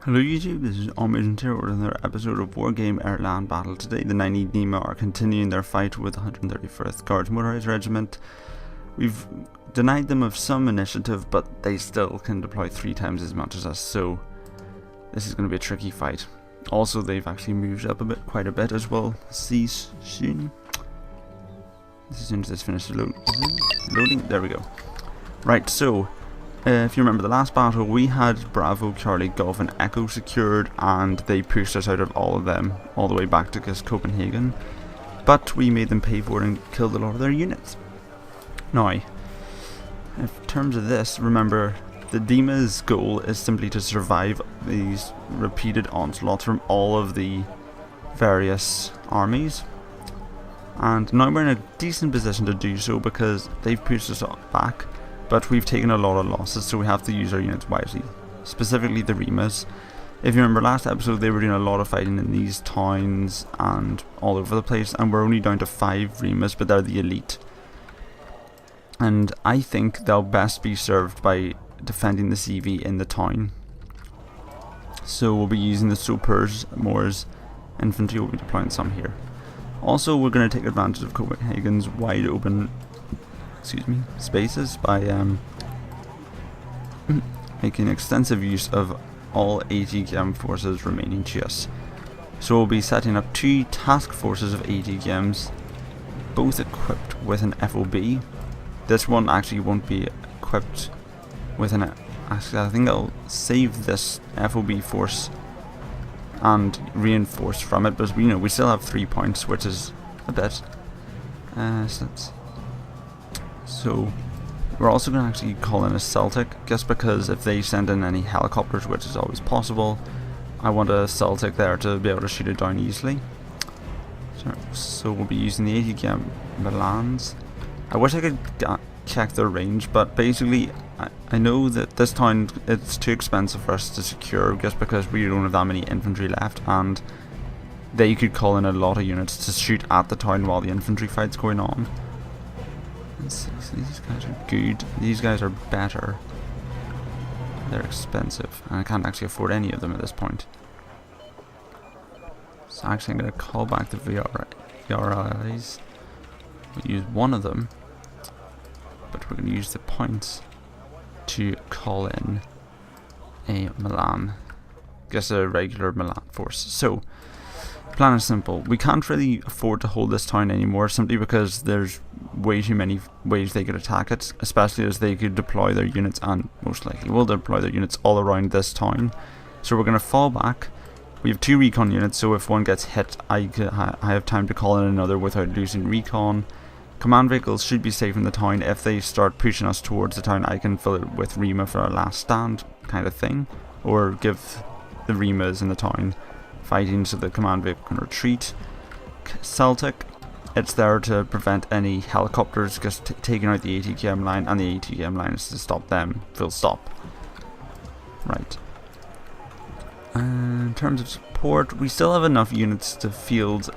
Hello YouTube, this is Omid here with another episode of Wargame Airland Battle. Today the 90 Dima are continuing their fight with the 131st Guards Motorized Regiment. We've denied them of some initiative, but they still can deploy 3 times as much as us, so this is going to be a tricky fight. Also, they've actually moved up quite a bit as well. See soon. As soon as this finishes loading, there we go. Right, so if you remember the last battle, we had Bravo, Charlie, Golf and Echo secured, and they pushed us out of all of them, all the way back to Copenhagen. But we made them pay for it and killed a lot of their units. Now, in terms of this, remember, the Dima's goal is simply to survive these repeated onslaughts from all of the various armies. And now we're in a decent position to do so because they've pushed us back. But we've taken a lot of losses, so we have to use our units wisely, specifically the Rimas. If you remember last episode, they were doing a lot of fighting in these towns and all over the place, and we're only down to 5 Rimas, but they're the elite. And I think they'll best be served by defending the CV in the town. So we'll be using the Sopers, Moors, infantry will be deploying some here. Also, we're going to take advantage of Copenhagen's wide open spaces by making extensive use of all ATGM forces remaining to us. So we'll be setting up 2 task forces of ATGMs, both equipped with an FOB. This one actually won't be equipped with an... Actually, I think I'll save this FOB force and reinforce from it, but we still have 3 points, which is a bit. So we're also going to actually call in a Celtic, just because if they send in any helicopters, which is always possible, I want a Celtic there to be able to shoot it down easily. So we'll be using the ATGM Milans. I wish I could check their range, but basically I know that this town, it's too expensive for us to secure just because we don't have that many infantry left, and they could call in a lot of units to shoot at the town while the infantry fight's going on. So these guys are good. These guys are better. They're expensive, and I can't actually afford any of them at this point. So actually I'm going to call back the VRIs. We'll use one of them, but we're going to use the points to call in a Milan. Guess a regular Milan force. So plan is simple. We can't really afford to hold this town anymore, simply because there's way too many ways they could attack it, especially as they could deploy their units, and most likely will deploy their units all around this town. So we're going to fall back. We have 2 recon units, so if one gets hit, I have time to call in another without losing recon. Command vehicles should be safe in the town. If they start pushing us towards the town, I can fill it with Rima for our last stand kind of thing, or give the Rimas in the town fighting so the command vehicle can retreat. Celtic, it's there to prevent any helicopters just taking out the ATGM line, and the ATGM line is to stop them, full stop. Right. In terms of support, we still have enough units to field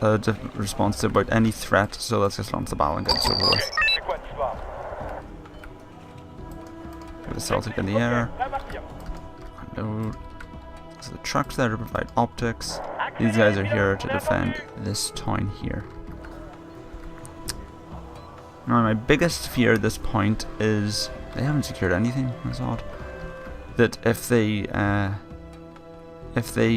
a response to about any threat, so let's just launch the battle and get so forth. Get the Celtic in the air. Unload. So the truck's there to provide optics. These guys are here to defend this town here. Now my biggest fear at this point is they haven't secured anything. That's odd. That if they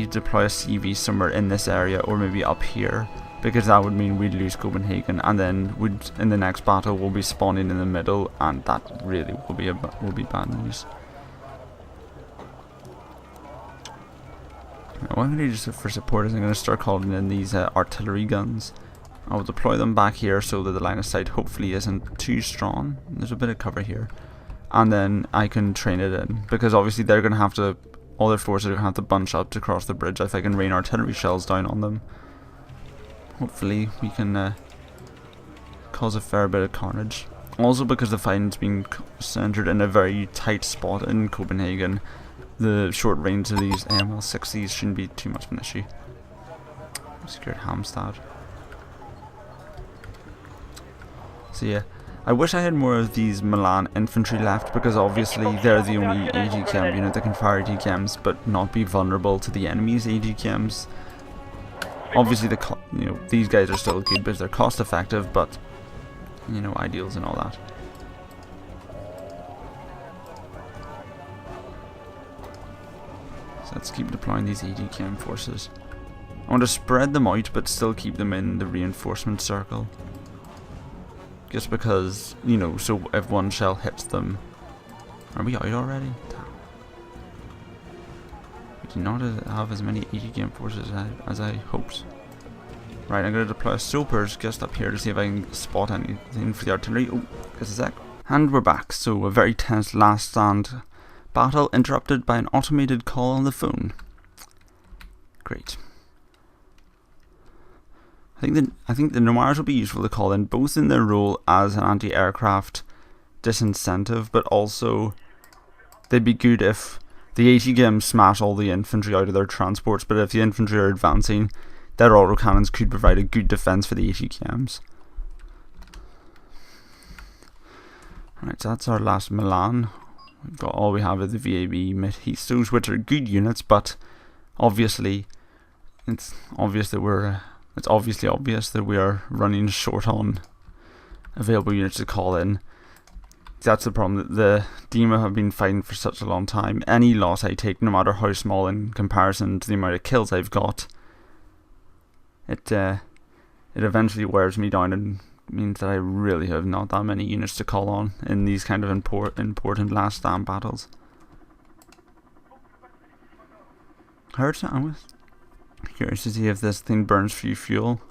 deploy a CV somewhere in this area, or maybe up here, because that would mean we'd lose Copenhagen, and then in the next battle we'll be spawning in the middle, and that really will be bad news. Now, what I'm going to do just for support is I'm going to start calling in these artillery guns. I will deploy them back here so that the line of sight hopefully isn't too strong. There's a bit of cover here, and then I can train it in, because obviously they're going to have to, all their forces are going to have to bunch up to cross the bridge. If I can rain artillery shells down on them, hopefully we can cause a fair bit of carnage. Also, because the fighting's being centered in a very tight spot in Copenhagen, the short range of these AML-60s shouldn't be too much of an issue. Secured Hamstad. So yeah, I wish I had more of these Milan infantry left, because obviously they're the only AGKM unit that can fire AGKMs but not be vulnerable to the enemy's AGKMs. Obviously these guys are still good because they're cost effective, but ideals and all that. So let's keep deploying these AGKM forces. I want to spread them out but still keep them in the reinforcement circle. Just because, so if one shell hits them... Are we out already? Damn. We do not have as many AGKM forces as I hoped. Right, I'm going to deploy Soapers just up here to see if I can spot anything for the artillery. Oh, just a sec. And we're back. So a very tense last stand battle interrupted by an automated call on the phone. Great. I think the Noirs will be useful to call in, both in their role as an anti-aircraft disincentive, but also they'd be good if the ATGM smash all the infantry out of their transports, but if the infantry are advancing, their autocannons could provide a good defense for the ATGMs. Right, so that's our last Milan. We've got all we have is the VAB Mephistos, which are good units, but obviously it's obviously obvious that we are running short on available units to call in. That's the problem, that the Dima have been fighting for such a long time. Any loss I take, no matter how small in comparison to the amount of kills I've got, it eventually wears me down and means that I really have not that many units to call on in these kind of important last stand battles. I'm curious to see if this thing burns free fuel.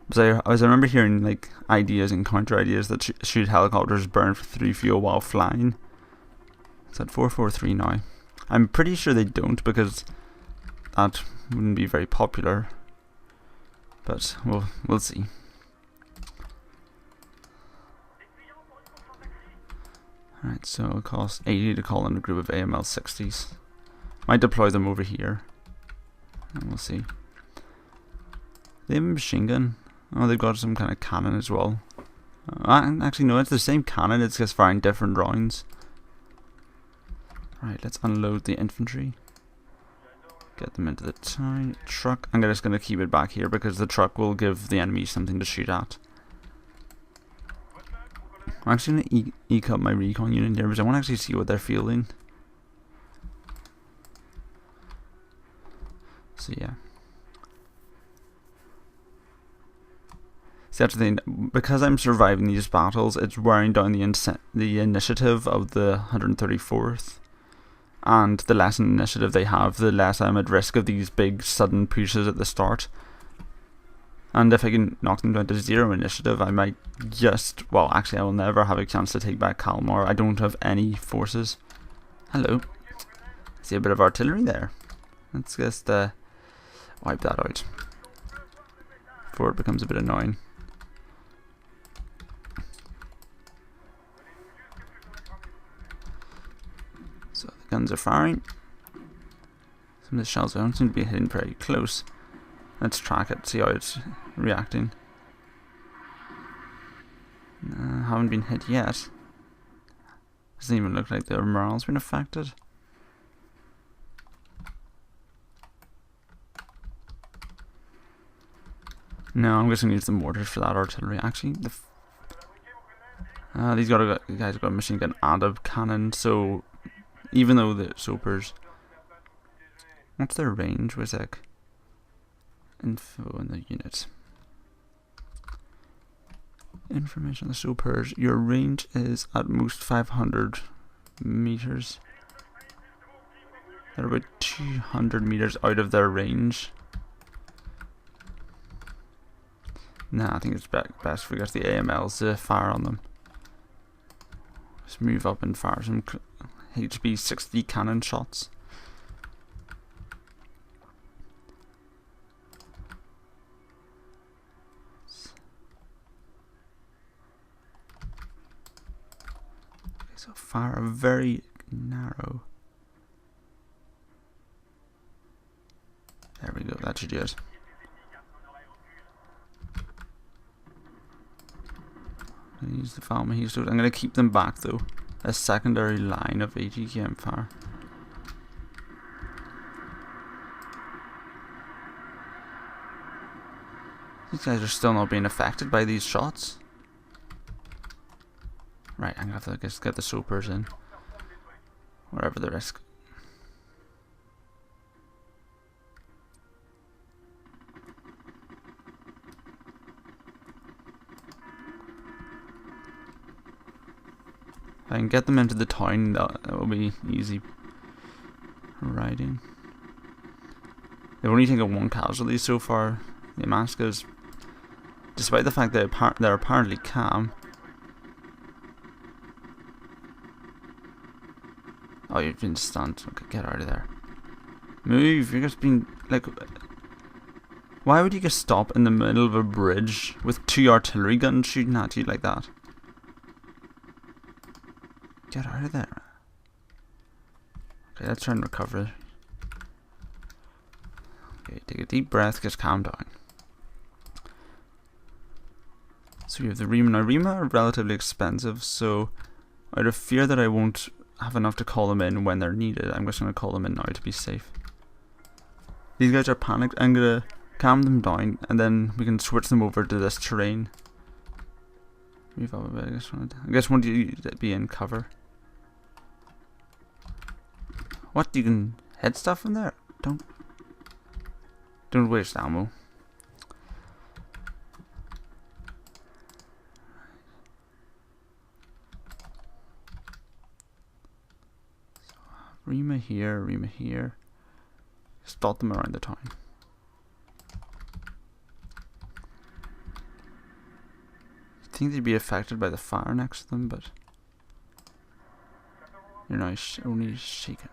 Because I remember hearing like ideas and counter ideas that shoot helicopters burn through fuel while flying. It's at 443 now. I'm pretty sure they don't, because that wouldn't be very popular. But we'll see. Alright, so it'll cost 80 to call in a group of AML 60s. Might deploy them over here. And we'll see. They have a machine gun. Oh, they've got some kind of cannon as well. Actually, no, it's the same cannon, it's just firing different rounds. Right, let's unload the infantry. Get them into the truck. I'm just going to keep it back here because the truck will give the enemy something to shoot at. I'm actually going to eke up my recon unit here because I want to actually see what they're feeling. So yeah. See, that's the thing. Because I'm surviving these battles, it's wearing down the initiative of the 134th. And the less initiative they have, the less I'm at risk of these big sudden pushes at the start. And if I can knock them down to 0 initiative, I might just... Well, actually I will never have a chance to take back Kalmar. I don't have any forces. Hello. See a bit of artillery there. Let's just wipe that out before it becomes a bit annoying. So the guns are firing. Some of the shells don't seem to be hitting very close. Let's track it, see how it's reacting. Haven't been hit yet. Doesn't even look like their morale's been affected. No, I'm just going to use the mortars for that artillery. Actually, these guys have got a machine gun and a cannon, so even though the Soapers... What's their range? Where's that? Info in the unit. Information on the Soapers. Your range is at most 500 meters. They're about 200 meters out of their range. Nah, I think it's best if we get the AMLs to fire on them. Just move up and fire some HB 60 cannon shots. Okay, so fire very narrow. There we go, that should do it. Use the farmer heals. I'm gonna keep them back though. A secondary line of AG fire. These guys are still not being affected by these shots. Right, I'm gonna have to, I guess, get the soapers in. Whatever the risk. If I can get them into the town, that will be easy riding. They've only taken 1 casualty so far. The Amaskas, despite the fact that they're apparently calm. Oh, you've been stunned. Okay, get out of there. Move, you're just being like... Why would you just stop in the middle of a bridge with 2 artillery guns shooting at you like that? Get out of there. Okay, let's try and recover. Okay, take a deep breath, just calm down. So we have the Rima. Now, Rima are relatively expensive, so out of fear that I won't have enough to call them in when they're needed, I'm just going to call them in now to be safe. These guys are panicked. I'm going to calm them down, and then we can switch them over to this terrain. Move up a bit, I guess want you to be in cover. What? You can hit stuff from there? Don't waste ammo. Rima here, Rima here. Spot them around the town. I think they'd be affected by the fire next to them, but you're now only shaken.